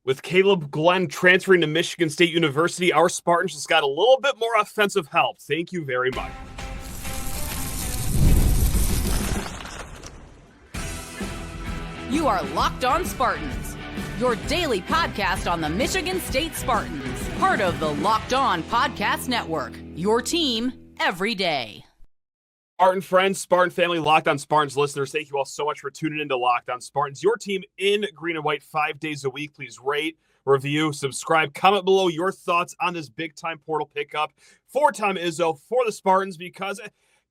With Kaleb Glenn transferring to Michigan State University, our Spartans just got a little bit more offensive help. Thank you very much. You are Locked On Spartans, your daily podcast on the Michigan State Spartans, part of the Locked On Podcast Network, your team every day. Spartan friends, Spartan family, Locked On Spartans listeners, thank you all so much for tuning in to Locked On Spartans, your team in green and white 5 days a week. Please rate, review, subscribe, comment below your thoughts on this big-time portal pickup for Tom Izzo for the Spartans, because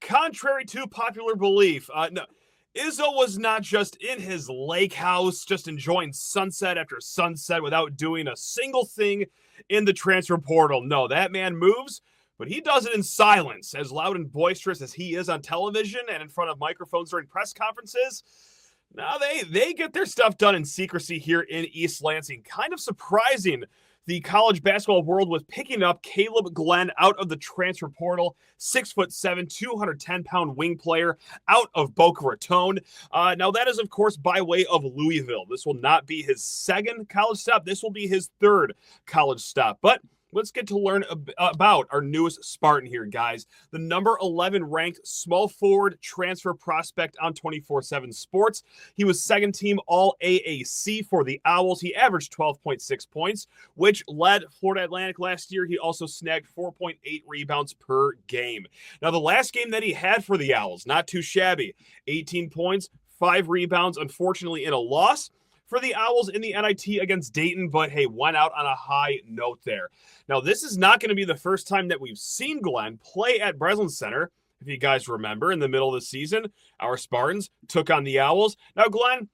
contrary to popular belief, Izzo was not just in his lake house, just enjoying sunset after sunset without doing a single thing in the transfer portal. No, that man moves, but he does it in silence. As loud and boisterous as he is on television and in front of microphones during press conferences, now they get their stuff done in secrecy here in East Lansing. Kind of surprising, the college basketball world was picking up Kaleb Glenn out of the transfer portal, 6'7", 210-pound wing player out of Boca Raton. Now that is, of course, by way of Louisville. This will not be his second college stop. This will be his third college stop. But let's get to learn about our newest Spartan here, guys. The number 11 ranked small forward transfer prospect on 24/7 Sports. He was second team All AAC for the Owls. He averaged 12.6 points, which led Florida Atlantic last year. He also snagged 4.8 rebounds per game. Now, the last game that he had for the Owls, not too shabby. 18 points, 5 rebounds, unfortunately in a loss for the Owls in the NIT against Dayton, but hey, went out on a high note there. Now, this is not going to be the first time that we've seen Glenn play at Breslin Center. If you guys remember, in the middle of the season, our Spartans took on the Owls. Now, Glenn,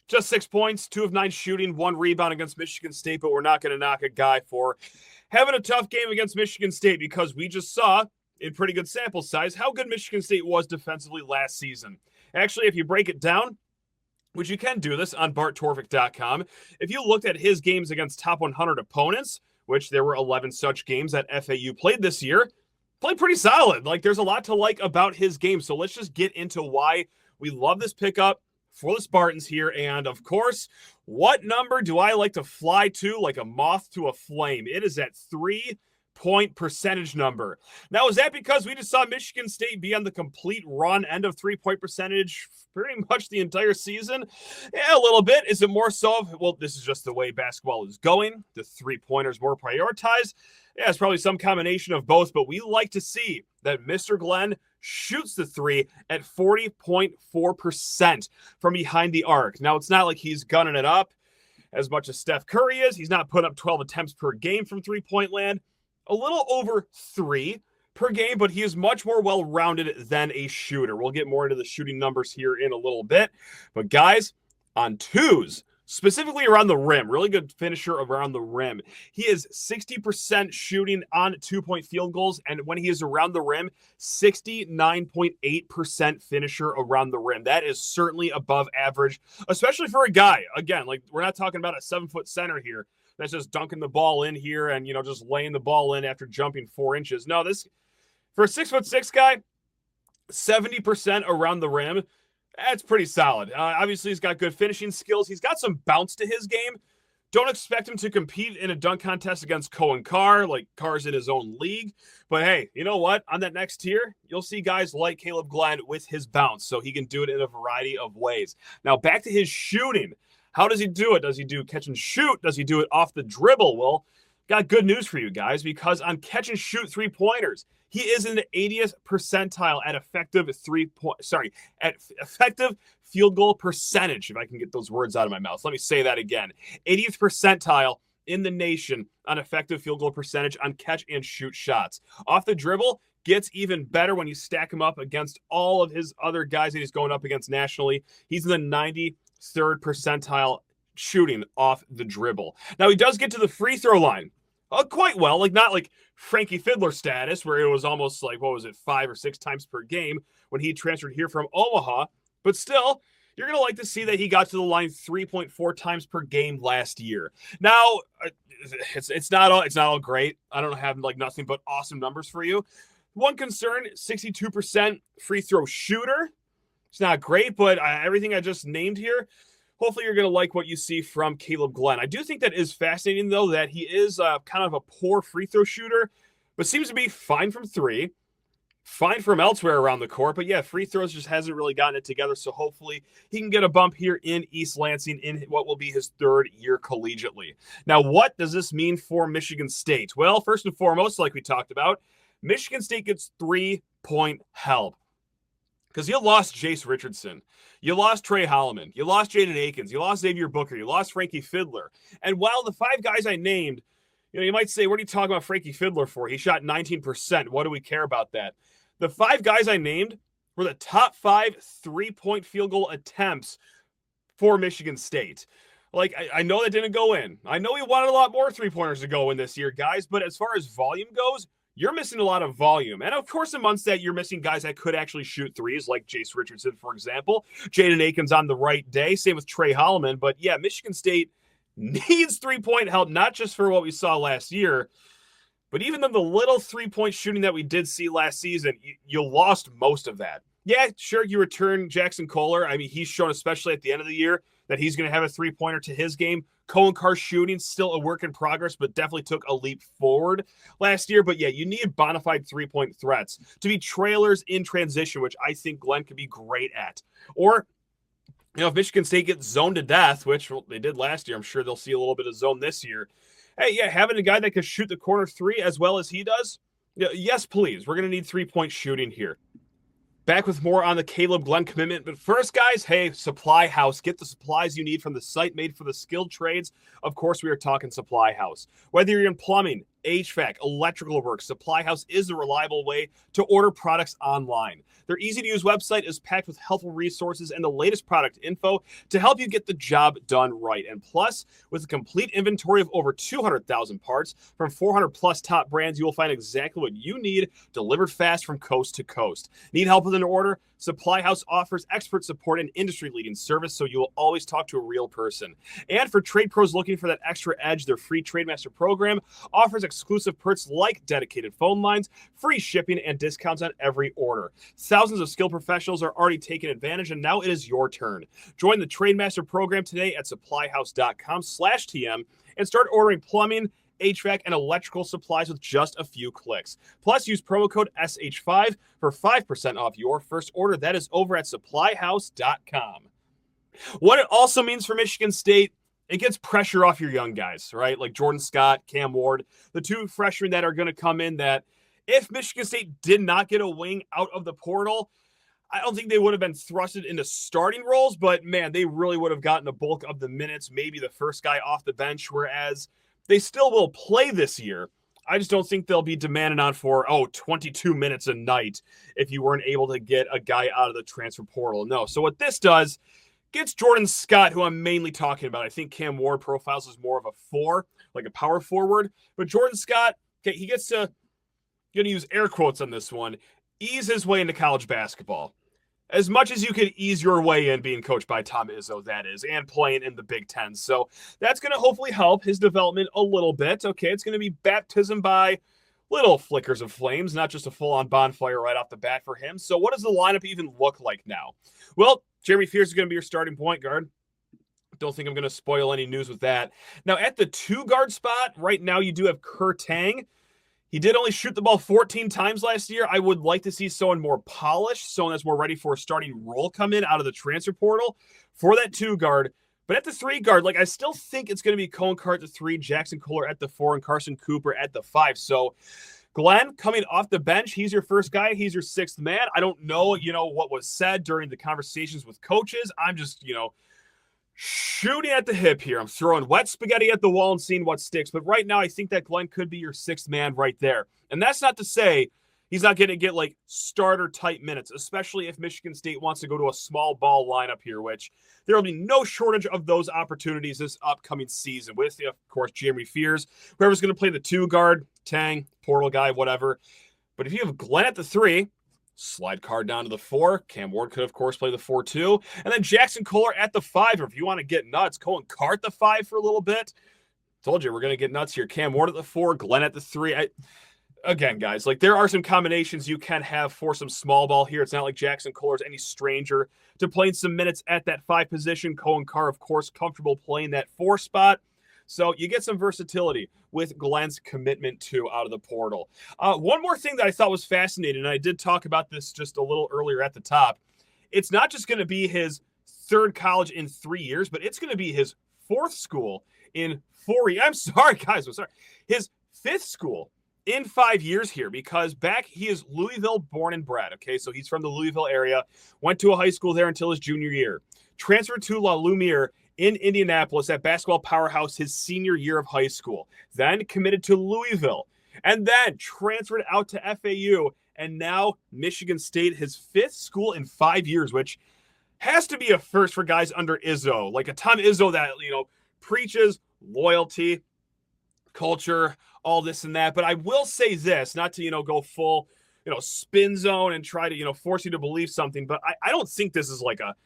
just 6 points, 2 of 9 shooting, 1 rebound against Michigan State, but we're not going to knock a guy for having a tough game against Michigan State, because we just saw, in pretty good sample size, how good Michigan State was defensively last season. Actually, if you break it down, which you can do this on barttorvik.com. If you looked at his games against top 100 opponents, which there were 11 such games that FAU played this year, played pretty solid. Like, there's a lot to like about his game. So let's just get into why we love this pickup for the Spartans here. And of course, what number do I like to fly to like a moth to a flame? It is at 3-point percentage number. Now, is that because we just saw Michigan State be on the complete run end of 3-point percentage pretty much the entire season? Yeah, a little bit. Is it more so of, well, this is just the way basketball is going, the 3-pointers more prioritized? Yeah, it's probably some combination of both, but we like to see that Mr. Glenn shoots the 3 at 40.4% from behind the arc. Now, it's not like he's gunning it up as much as Steph Curry is. He's not putting up 12 attempts per game from three-point land. A little over 3 per game, but he is much more well-rounded than a shooter. We'll get more into the shooting numbers here in a little bit. But guys, on twos, specifically around the rim, really good finisher around the rim. He is 60% shooting on 2-point field goals, and when he is around the rim, 69.8% finisher around the rim. That is certainly above average, especially for a guy. Again, like, we're not talking about a 7-foot center here that's just dunking the ball in here and, just laying the ball in after jumping 4 inches. No, this, for a 6'6" guy, 70% around the rim, that's pretty solid. Obviously, he's got good finishing skills. He's got some bounce to his game. Don't expect him to compete in a dunk contest against Cohen Carr, like Carr's in his own league. But hey, you know what? On that next tier, you'll see guys like Kaleb Glenn with his bounce, so he can do it in a variety of ways. Now, back to his shooting. How does he do it? Does he do catch and shoot? Does he do it off the dribble? Well, got good news for you guys, because on catch and shoot 3-pointers, he is in the 80th percentile at effective field goal percentage, if I can get those words out of my mouth. Let me say that again. 80th percentile in the nation on effective field goal percentage on catch and shoot shots. Off the dribble gets even better when you stack him up against all of his other guys that he's going up against nationally. He's in the 93rd percentile shooting off the dribble. Now, he does get to the free throw line quite well, like not like Frankie Fiddler status, where it was almost like, 5 or 6 times per game when he transferred here from Omaha. But still, you're going to like to see that he got to the line 3.4 times per game last year. Now, it's not all great. I don't have like nothing but awesome numbers for you. One concern, 62% free throw shooter. It's not great, but everything I just named here, hopefully you're going to like what you see from Kaleb Glenn. I do think that is fascinating, though, that he is kind of a poor free throw shooter, but seems to be fine from three, fine from elsewhere around the court. But yeah, free throws just hasn't really gotten it together. So hopefully he can get a bump here in East Lansing in what will be his third year collegiately. Now, what does this mean for Michigan State? Well, first and foremost, like we talked about, Michigan State gets 3-point help. Because you lost Jace Richardson. You lost Trey Holloman. You lost Jaden Akins. You lost Xavier Booker. You lost Frankie Fiddler. And while the five guys I named, you might say, what are you talking about Frankie Fiddler for? He shot 19%. What do we care about that? The five guys I named were the top 5 3-point field goal attempts for Michigan State. Like, I know that didn't go in. I know we wanted a lot more 3-pointers to go in this year, guys. But as far as volume goes, you're missing a lot of volume. And of course, in months that you're missing guys that could actually shoot threes, like Jace Richardson, for example. Jaden Akins on the right day. Same with Trey Holloman. But yeah, Michigan State needs 3-point help, not just for what we saw last year, but even though the little 3-point shooting that we did see last season, you lost most of that. Yeah, sure, you return Jackson Kohler. I mean, he's shown, especially at the end of the year, that he's going to have a 3-pointer to his game. Cohen Carr's shooting, still a work in progress, but definitely took a leap forward last year. But yeah, you need bona fide 3-point threats to be trailers in transition, which I think Glenn could be great at. Or, if Michigan State gets zoned to death, which they did last year, I'm sure they'll see a little bit of zone this year. Hey, yeah, having a guy that can shoot the corner 3 as well as he does, yes, please. We're going to need 3-point shooting here. Back with more on the Kaleb Glenn commitment. But first, guys, hey, Supply House. Get the supplies you need from the site made for the skilled trades. Of course, we are talking Supply House. Whether you're in plumbing, HVAC, electrical work, Supply House is the reliable way to order products online. Their easy-to-use website is packed with helpful resources and the latest product info to help you get the job done right. And plus, with a complete inventory of over 200,000 parts from 400-plus top brands, you will find exactly what you need delivered fast from coast to coast. Need help with an order? Supply House offers expert support and industry-leading service, so you will always talk to a real person. And for trade pros looking for that extra edge, their free TradeMaster program offers exclusive perks like dedicated phone lines, free shipping, and discounts on every order. Thousands of skilled professionals are already taking advantage, and now it is your turn. Join the TradeMaster program today at supplyhouse.com/TM and start ordering plumbing, HVAC, and electrical supplies with just a few clicks. Plus, use promo code SH5 for 5% off your first order. That is over at supplyhouse.com. What it also means for Michigan State, it gets pressure off your young guys, right? Like Jordan Scott, Cam Ward, the two freshmen that are going to come in that if Michigan State did not get a wing out of the portal, I don't think they would have been thrusted into starting roles, but man, they really would have gotten the bulk of the minutes, maybe the first guy off the bench, whereas they still will play this year. I just don't think they'll be demanded on for, 22 minutes a night if you weren't able to get a guy out of the transfer portal. No. So what this does, gets Jordan Scott, who I'm mainly talking about. I think Cam Ward profiles as more of a 4, like a power forward. But Jordan Scott, okay, he gets to, going to use air quotes on this one, ease his way into college basketball. As much as you could ease your way in being coached by Tom Izzo, that is, and playing in the Big Ten. So that's going to hopefully help his development a little bit. Okay, it's going to be baptism by little flickers of flames, not just a full-on bonfire right off the bat for him. So what does the lineup even look like now? Well, Jeremy Fears is going to be your starting point guard. Don't think I'm going to spoil any news with that. Now, at the 2-guard spot, right now you do have Kerr Tang. He did only shoot the ball 14 times last year. I would like to see someone more polished, someone that's more ready for a starting role come in out of the transfer portal for that 2-guard. But at the 3-guard, I still think it's going to be Cohen Carr at the 3, Jackson Kohler at the 4, and Carson Cooper at the 5. So Glenn coming off the bench, he's your first guy. He's your 6th man. I don't know, what was said during the conversations with coaches. I'm just, shooting at the hip here. I'm throwing wet spaghetti at the wall and seeing what sticks. But right now, I think that Glenn could be your 6th man right there. And that's not to say he's not going to get starter type minutes, especially if Michigan State wants to go to a small ball lineup here, which there will be no shortage of those opportunities this upcoming season with, of course, Jeremy Fears, whoever's going to play the 2-guard, Tang, portal guy, whatever. But if you have Glenn at the 3, slide Carr down to the 4. Cam Ward could, of course, play the 4 too. And then Jackson Kohler at the 5. Or if you want to get nuts, Cohen Carr at the 5 for a little bit. Told you we're going to get nuts here. Cam Ward at the 4, Glenn at the 3. again, guys, like there are some combinations you can have for some small ball here. It's not like Jackson Kohler's any stranger to playing some minutes at that 5 position. Cohen Carr, of course, comfortable playing that 4 spot. So you get some versatility with Glenn's commitment to out of the portal. One more thing that I thought was fascinating, and I did talk about this just a little earlier at the top. It's not just going to be his 3rd college in 3 years, but it's going to be his 4th school in 4 years. I'm sorry, guys. I'm sorry. His 5th school in 5 years here, because he is Louisville born and bred. Okay, so he's from the Louisville area, went to a high school there until his junior year, transferred to La Lumiere in Indianapolis, that basketball powerhouse, his senior year of high school, then committed to Louisville, and then transferred out to FAU, and now Michigan State, his 5th school in 5 years, which has to be a first for guys under Izzo, like a Tom Izzo that, preaches loyalty, culture, all this and that. But I will say this, not to, go full, spin zone and try to, force you to believe something, but I don't think this is like a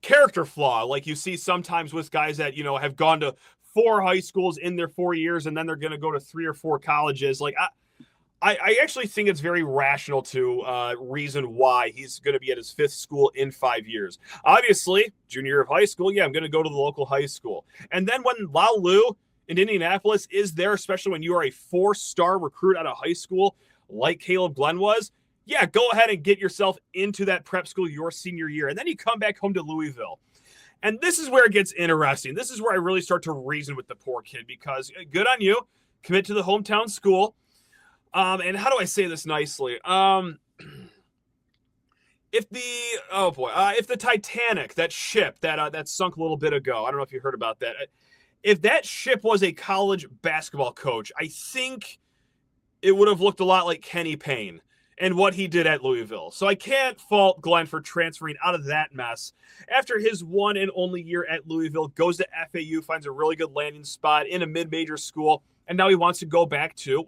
character flaw like you see sometimes with guys that, have gone to 4 high schools in their 4 years and then they're going to go to 3 or 4 colleges. Like I actually think it's very rational to reason why he's going to be at his 5th school in 5 years. Obviously, junior year of high school, I'm going to go to the local high school. And then when La Lu in Indianapolis is there, especially when you are a 4-star recruit out of high school like Kaleb Glenn was, go ahead and get yourself into that prep school your senior year. And then you come back home to Louisville. And this is where it gets interesting. This is where I really start to reason with the poor kid, because good on you. Commit to the hometown school. And how do I say this nicely? If the Titanic, that ship that sunk a little bit ago, I don't know if you heard about that. If that ship was a college basketball coach, I think it would have looked a lot like Kenny Payne and what he did at Louisville. So I can't fault Glenn for transferring out of that mess. After his 1 and only year at Louisville, goes to FAU, finds a really good landing spot in a mid-major school, and now he wants to go back to,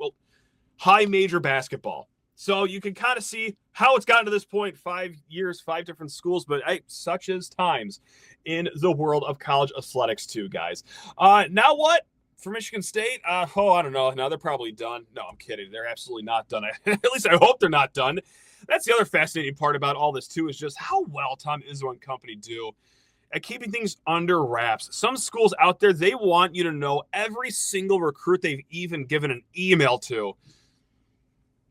high major basketball. So you can kind of see how it's gotten to this point, 5 years, 5 different schools, but such is times in the world of college athletics too, guys. Now what? For Michigan State, I don't know. No, they're probably done. No, I'm kidding. They're absolutely not done. At least I hope they're not done. That's the other fascinating part about all this, too, is just how well Tom Izzo and company do at keeping things under wraps. Some schools out there, they want you to know every single recruit they've even given an email to.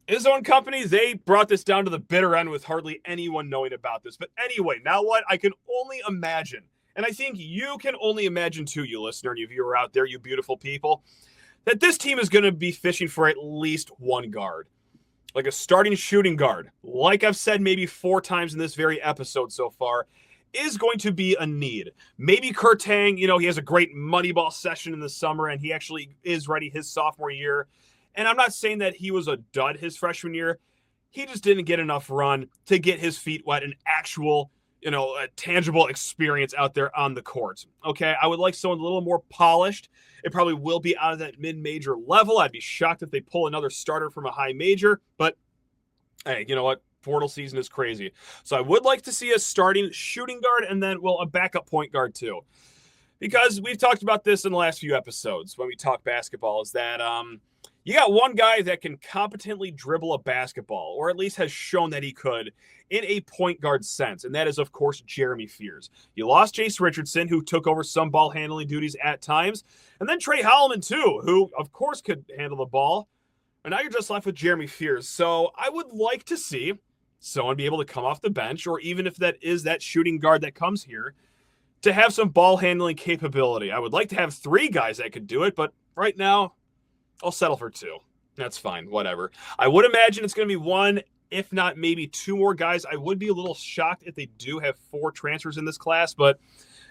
Izzo and company, they brought this down to the bitter end with hardly anyone knowing about this. But anyway, now what? I can only imagine. And I think you can only imagine, too, you listener and you viewer out there, you beautiful people, that this team is going to be fishing for at least 1 guard, like a starting shooting guard. Like I've said maybe 4 times in this very episode so far, is going to be a need. Maybe Kurt Tang, he has a great Moneyball session in the summer, and he actually is ready his sophomore year. And I'm not saying that he was a dud his freshman year. He just didn't get enough run to get his feet wet, an actual a tangible experience out there on the court. Okay, I would like someone a little more polished. It probably will be out of that mid-major level. I'd be shocked if they pull another starter from a high major. But, hey, you know what? Portal season is crazy. So I would like to see a starting shooting guard and then, a backup point guard too. Because we've talked about this in the last few episodes when we talk basketball, is that you got one guy that can competently dribble a basketball, or at least has shown that he could in a point guard sense, and that is, of course, Jeremy Fears. You lost Jace Richardson, who took over some ball handling duties at times, and then Trey Holloman, too, who, of course, could handle the ball. And now you're just left with Jeremy Fears. So I would like to see someone be able to come off the bench, or even if that is that shooting guard that comes here, to have some ball handling capability. I would like to have 3 guys that could do it, but right now, I'll settle for 2. That's fine, whatever. I would imagine it's going to be 1, if not maybe 2 more guys. I would be a little shocked if they do have 4 transfers in this class, but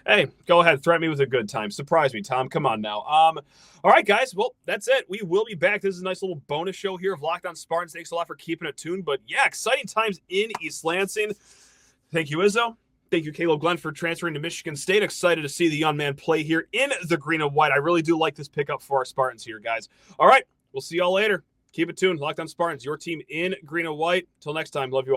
hey, go ahead, threaten me with a good time. Surprise me, Tom. Come on now. All right, guys. Well, that's it. We will be back. This is a nice little bonus show here of Locked On Spartans. Thanks a lot for keeping it tuned. But yeah, exciting times in East Lansing. Thank you, Izzo. Thank you, Kaleb Glenn, for transferring to Michigan State. Excited to see the young man play here in the green and white. I really do like this pickup for our Spartans here, guys. All right, we'll see y'all later. Keep it tuned. Locked On Spartans, your team in green and white. Till next time, love you all.